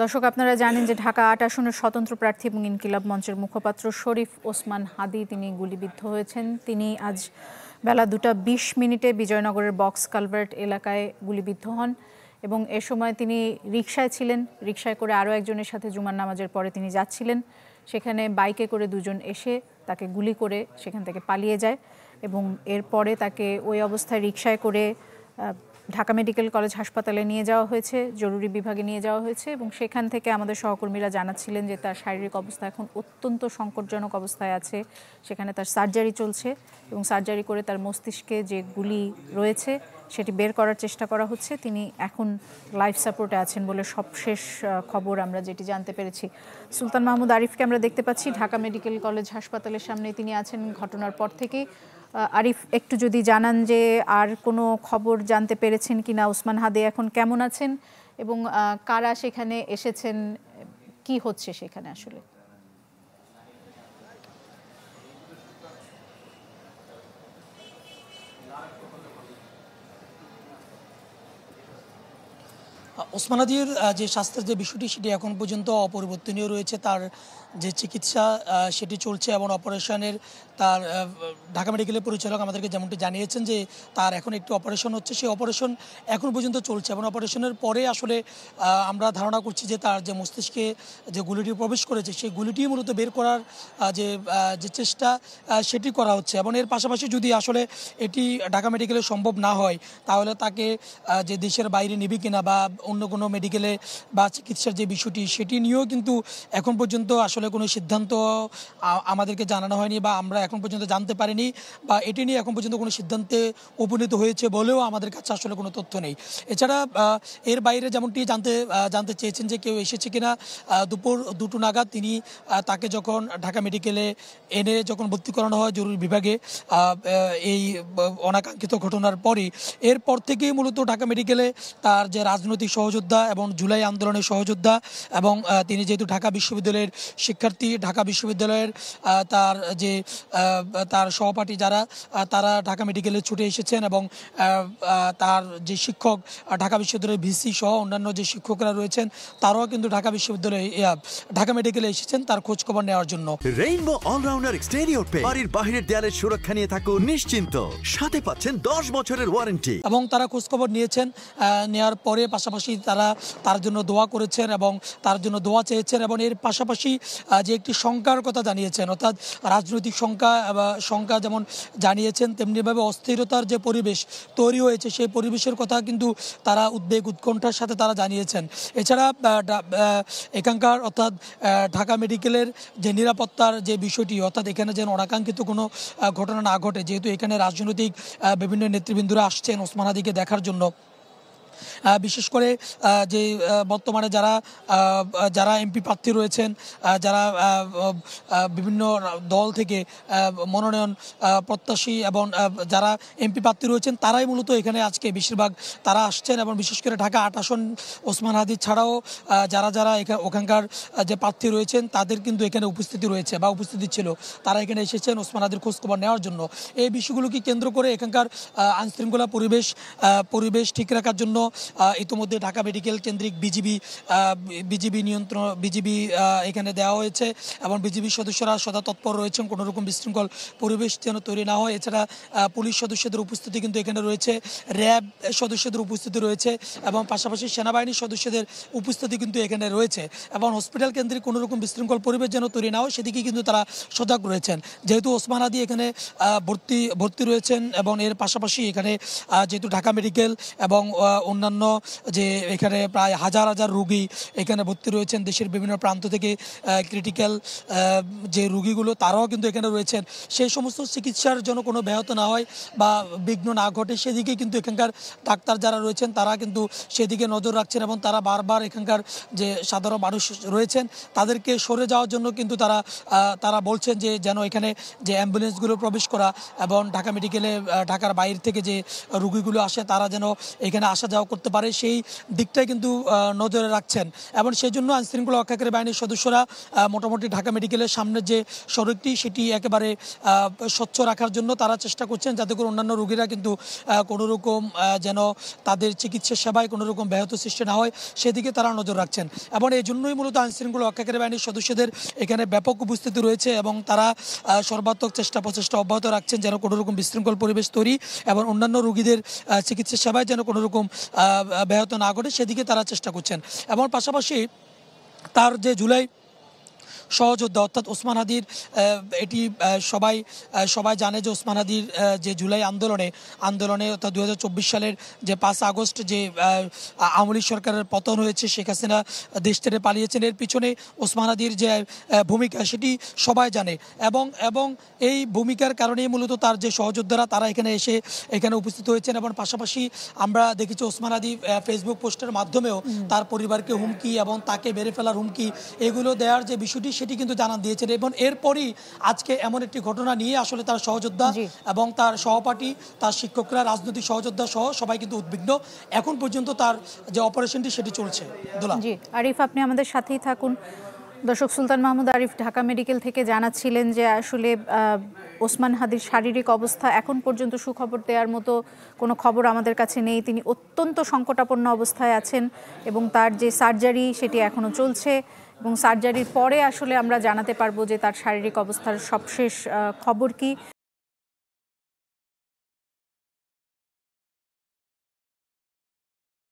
দর্শক, আপনারা জানেন যে ঢাকা ৮ আসনের স্বতন্ত্র প্রার্থী এবং ইনকিলাব মঞ্চের মুখপাত্র শরীফ ওসমান হাদী তিনি গুলিবিদ্ধ হয়েছেন। তিনি আজ বেলা 2:20 বিজয়নগরের বক্স কালভার্ট এলাকায় গুলিবিদ্ধ হন এবং এ সময় তিনি রিকশায় ছিলেন। রিকশায় করে আরও একজনের সাথে জুমার নামাজের পরে তিনি যাচ্ছিলেন। সেখানে বাইকে করে দুজন এসে তাকে গুলি করে সেখান থেকে পালিয়ে যায় এবং এরপরে তাকে ওই অবস্থায় রিকশায় করে ঢাকা মেডিকেল কলেজ হাসপাতালে নিয়ে যাওয়া হয়েছে, জরুরি বিভাগে নিয়ে যাওয়া হয়েছে এবং সেখান থেকে আমাদের সহকর্মীরা জানাচ্ছিলেন যে তার শারীরিক অবস্থা এখন অত্যন্ত সংকটজনক অবস্থায় আছে। সেখানে তার সার্জারি চলছে এবং সার্জারি করে তার মস্তিষ্কে যে গুলি রয়েছে সেটি বের করার চেষ্টা করা হচ্ছে। তিনি এখন লাইফ সাপোর্টে আছেন বলে সবশেষ খবর আমরা যেটি জানতে পেরেছি। সুলতান মাহমুদ আরিফকে আমরা দেখতে পাচ্ছি ঢাকা মেডিকেল কলেজ হাসপাতালের সামনে, তিনি আছেন ঘটনার পর থেকেই। আরিফ, একটু যদি জানান যে আর কোনো খবর জানতে পেরেছেন কিনা, ওসমান হাদী এখন কেমন আছেন এবং কারা সেখানে এসেছেন, কি হচ্ছে সেখানে আসলে? ওসমান হাদীর যে স্বাস্থ্যের যে বিষয়টি সেটি এখন পর্যন্ত অপরিবর্তনীয় রয়েছে। তার যে চিকিৎসা সেটি চলছে এবং অপারেশনের তার ঢাকা মেডিকেলের পরিচালক আমাদেরকে যেমনটি জানিয়েছেন যে তার এখন একটি অপারেশন হচ্ছে, সেই অপারেশন এখন পর্যন্ত চলছে এবং অপারেশনের পরে আসলে আমরা ধারণা করছি যে তার যে মস্তিষ্কে যে গুলিটি প্রবেশ করেছে সেই গুলিটি মূলত বের করার যে চেষ্টা সেটি করা হচ্ছে এবং এর পাশাপাশি যদি আসলে এটি ঢাকা মেডিকেলে সম্ভব না হয় তাহলে তাকে যে দেশের বাইরে নিবে কিনা বা অন্য কোনো মেডিকেলে বা চিকিৎসার যে বিষয়টি সেটি নিয়েও কিন্তু এখন পর্যন্ত আসলে কোনো সিদ্ধান্ত আমাদেরকে জানানো হয়নি বা আমরা এখন পর্যন্ত জানতে পারিনি বা এটি নিয়ে এখন পর্যন্ত কোনো সিদ্ধান্তে উপনীত হয়েছে বলেও আমাদের কাছে আসলে কোনো তথ্য নেই। এছাড়া এর বাইরে যেমনটি জানতে চেয়েছেন যে কেউ এসেছে কিনা, দুপুর 2টো নাগাদ তিনি তাকে যখন ঢাকা মেডিকেলে এনে যখন ভর্তি করানো হয় জরুরি বিভাগে এই অনাকাঙ্ক্ষিত ঘটনার পরই, এরপর থেকেই মূলত ঢাকা মেডিকেলে তার যে রাজনৈতিক সহযোদ্ধা এবং জুলাই আন্দোলনের সহযোদ্ধা এবং তিনি যেহেতু ঢাকা বিশ্ববিদ্যালয়ের শিক্ষার্থী, ঢাকা বিশ্ববিদ্যালয়ের তার সহপাঠী যারা তারা ঢাকা মেডিকেলে ছুটে এসেছেন এবং তার যে শিক্ষক, ঢাকা বিশ্ববিদ্যালয়ের ভিসি সহ অন্যান্য যে শিক্ষকরা রয়েছেন তারাও কিন্তু ঢাকা মেডিকেলে এসেছেন তার খোঁজ খবর নেওয়ার জন্য। রেইনবো অলরাউন্ডার এক্সটেরিয়র পেইন্ট বাড়ির বাহিরের দেয়ালের সুরক্ষা নিয়ে থাকুন নিশ্চিন্ত, সাথে পাচ্ছেন 10 বছরের ওয়ারেন্টি। এবং তারা খোঁজ খবর নিয়েছেন, নেওয়ার পরে পাশাপাশি তারা তার জন্য দোয়া করেছেন এবং তার জন্য দোয়া চেয়েছেন এবং এর পাশাপাশি যে একটি শঙ্কার কথা জানিয়েছেন, অর্থাৎ রাজনৈতিক শঙ্কা যেমন জানিয়েছেন তেমনিভাবে অস্থিরতার যে পরিবেশ তৈরি হয়েছে সেই পরিবেশের কথা কিন্তু তারা উদ্বেগ উৎকণ্ঠার সাথে তারা জানিয়েছেন। এছাড়া এখানকার অর্থাৎ ঢাকা মেডিকেলের যে নিরাপত্তার যে বিষয়টি, অর্থাৎ এখানে যেন অনাকাঙ্ক্ষিত কোনো ঘটনা না ঘটে, যেহেতু এখানে রাজনৈতিক বিভিন্ন নেতৃবৃন্দরা আসছেন ওসমান হাদীকে দেখার জন্য। বিশেষ করে যে বর্তমানে যারা এমপি প্রার্থী রয়েছেন, যারা বিভিন্ন দল থেকে মনোনয়ন প্রত্যাশী এবং যারা এমপি প্রার্থী রয়েছেন তারাই মূলত এখানে আজকে বেশিরভাগ তারা আসছেন এবং বিশেষ করে ঢাকা 8 আসন ওসমান হাদী ছাড়াও যারা ওখানকার যে প্রার্থী রয়েছেন তাদের কিন্তু এখানে উপস্থিতি রয়েছে বা উপস্থিতি ছিল, তারা এখানে এসেছেন ওসমান হাদীর খোঁজখবর নেওয়ার জন্য। এই বিষয়গুলোকে কেন্দ্র করে এখানকার আইনশৃঙ্খলা পরিবেশ ঠিক রাখার জন্য ইতিমধ্যে ঢাকা মেডিকেল কেন্দ্রিক বিজিবি এখানে দেওয়া হয়েছে এবং বিজিবির সদস্যরা সদা তৎপর রয়েছেন কোনো রকম বিশৃঙ্খল পরিবেশ যেন তৈরি না হয়। এছাড়া পুলিশ সদস্যদের উপস্থিতি কিন্তু এখানে রয়েছে, র্যাব সদস্যদের উপস্থিতি রয়েছে এবং পাশাপাশি সেনাবাহিনীর সদস্যদের উপস্থিতি কিন্তু এখানে রয়েছে এবং হসপিটাল কেন্দ্রিক কোনো রকম বিশৃঙ্খল পরিবেশ যেন তৈরি না হয় সেদিকে কিন্তু তারা সজাগ রয়েছেন। যেহেতু ওসমান হাদী এখানে ভর্তি রয়েছেন এবং এর পাশাপাশি এখানে যেহেতু ঢাকা মেডিকেল এবং অন্যান্য যে এখানে প্রায় হাজার রোগী এখানে ভর্তি রয়েছেন দেশের বিভিন্ন প্রান্ত থেকে, ক্রিটিক্যাল যে রোগীগুলো তারাও কিন্তু এখানে রয়েছেন, সেই সমস্ত চিকিৎসার জন্য কোনো ব্যাহত না হয় বা বিঘ্ন না ঘটে সেদিকে কিন্তু এখানকার ডাক্তার যারা রয়েছেন তারা কিন্তু সেদিকে নজর রাখছেন এবং তারা বারবার এখানকার যে সাধারণ মানুষ রয়েছেন তাদেরকে সরে যাওয়ার জন্য কিন্তু তারা বলছেন যে যেন এখানে যে অ্যাম্বুলেন্সগুলো প্রবেশ করা এবং ঢাকা মেডিকেলে ঢাকার বাইরে থেকে যে রোগীগুলো আসে তারা যেন এখানে আসা যাওয়া করতে পারে সেই দিকটাই কিন্তু নজরে রাখছেন। এবং সেই জন্য আইনশৃঙ্খলা রক্ষাকারী বাহিনীর সদস্যরা মোটামুটি ঢাকা মেডিকেলের সামনে যে সড়কটি সেটি একেবারে স্বচ্ছ রাখার জন্য তারা চেষ্টা করছেন, যাতে করে অন্যান্য রোগীরা কিন্তু কোনো রকম যেন তাদের চিকিৎসা সেবায় কোনো রকম ব্যাহত সৃষ্টি না হয় সেদিকে তারা নজর রাখছেন। এবং এই জন্যই মূলত আইনশৃঙ্খলা রক্ষাকারী বাহিনীর সদস্যদের এখানে ব্যাপক উপস্থিতি রয়েছে এবং তারা সর্বাত্মক প্রচেষ্টা অব্যাহত রাখছেন যেন কোনো রকম বিশৃঙ্খল পরিবেশ তৈরি এবং অন্যান্য রোগীদের চিকিৎসা সেবায় যেন কোনো রকম ব্যাহত না ঘটে সেদিকে তারা চেষ্টা করছেন। এবং পাশাপাশি তার যে জুলাই সহযোদ্ধা অর্থাৎ ওসমান হাদির এটি সবাই জানে যে ওসমান হাদির যে জুলাই আন্দোলনে অর্থাৎ 2024 সালের যে 5 আগস্ট যে আওয়ামী লীগ সরকারের পতন হয়েছে, শেখ হাসিনা দেশ ছেড়ে পালিয়েছেন, এর পিছনে ওসমান হাদির যে ভূমিকা সেটি সবাই জানে এবং এই ভূমিকার কারণেই মূলত তার যে সহযোদ্ধারা তারা এখানে উপস্থিত হয়েছেন। এবং পাশাপাশি আমরা দেখেছি ওসমান হাদি ফেসবুক পোস্টের মাধ্যমেও তার পরিবারকে হুমকি এবং তাকে মেরে ফেলার হুমকি এগুলো দেওয়ার যে বিষয়টি সেটি কিন্তু জানান দিয়েছেন। এবং এরপরই আজকে এমন একটি ঘটনা নিয়ে আসলে তার সহযোদ্ধা এবং তার সহপাঠী, তার শিক্ষকরা, রাজনৈতিক সহযোদ্ধা সহ সবাই কিন্তু উদ্বিগ্ন। এখন পর্যন্ত তার যে অপারেশনটি সেটি চলছে। জি আরিফ, আপনি আমাদের সাথেই থাকুন। দর্শক, সুলতান মাহমুদ আরিফ ঢাকা মেডিকেল থেকে জানাচ্ছিলেন যে আসলে ওসমান হাদির শারীরিক অবস্থা এখন পর্যন্ত সুখবর দেওয়ার মতো কোনো খবর আমাদের কাছে নেই। তিনি অত্যন্ত সংকটাপন্ন অবস্থায় আছেন এবং তার যে সার্জারি সেটি এখনও চলছে এবং সার্জারির পরে আসলে আমরা জানাতে পারবো যে তার শারীরিক অবস্থার সবশেষ খবর কি।